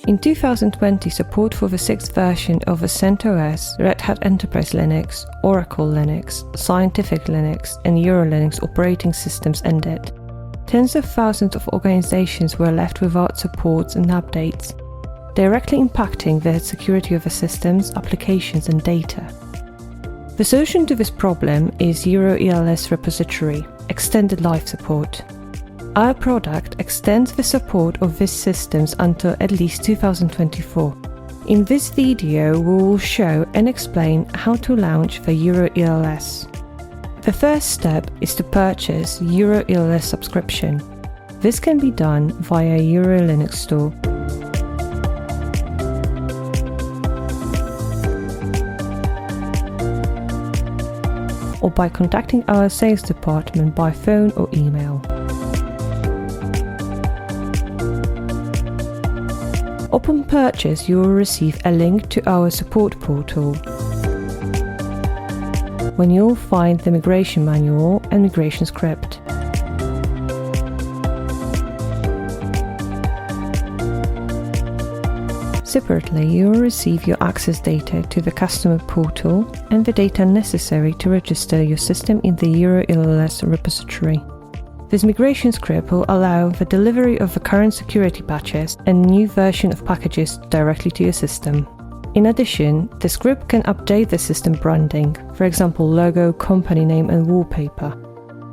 In 2020, support for the 6th version of the CentOS, Red Hat Enterprise Linux, Oracle Linux, Scientific Linux, and EuroLinux operating systems ended. Tens of thousands of organizations were left without supports and updates, directly impacting the security of the systems, applications, and data. The solution to this problem is EuroELS repository, extended life support. Our product extends the support of these systems until at least 2024. In this video, we will show and explain how to launch the EuroELS. The first step is to purchase EuroELS subscription. This can be done via EuroLinux store. Or by contacting our sales department by phone or email. Upon purchase, you will receive a link to our support portal, when you'll find the migration manual and migration script. Separately, you will receive your access data to the customer portal and the data necessary to register your system in the EuroELS repository. This migration script will allow the delivery of the current security patches and new version of packages directly to your system. In addition, the script can update the system branding, for example logo, company name and wallpaper.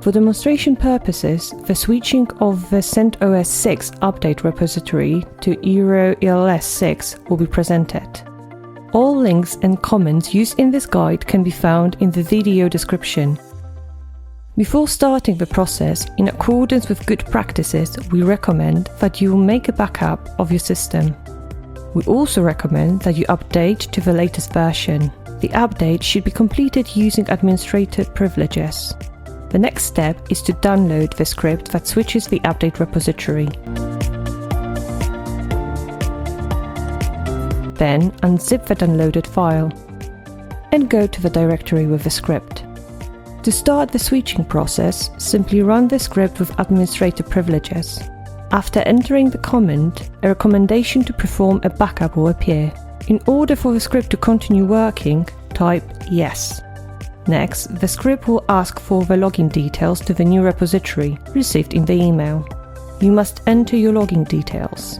For demonstration purposes, the switching of the CentOS 6 update repository to EuroELS 6 will be presented. All links and comments used in this guide can be found in the video description. Before starting the process, in accordance with good practices, we recommend that you make a backup of your system. We also recommend that you update to the latest version. The update should be completed using administrator privileges. The next step is to download the script that switches the update repository. Then unzip the downloaded file and go to the directory with the script. To start the switching process, simply run the script with administrator privileges. After entering the command, a recommendation to perform a backup will appear. In order for the script to continue working, type yes. Next, the script will ask for the login details to the new repository received in the email. You must enter your login details.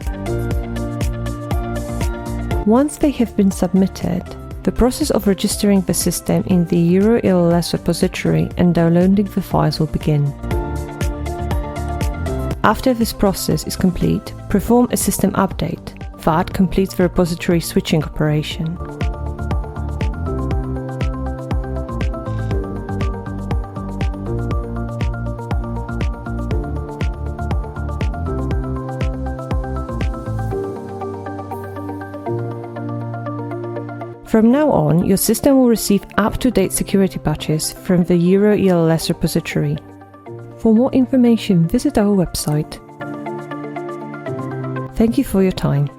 Once they have been submitted, the process of registering the system in the EuroELS repository and downloading the files will begin. After this process is complete, perform a system update. That completes the repository switching operation. From now on, your system will receive up-to-date security patches from the EuroELS repository. For more information, visit our website. Thank you for your time.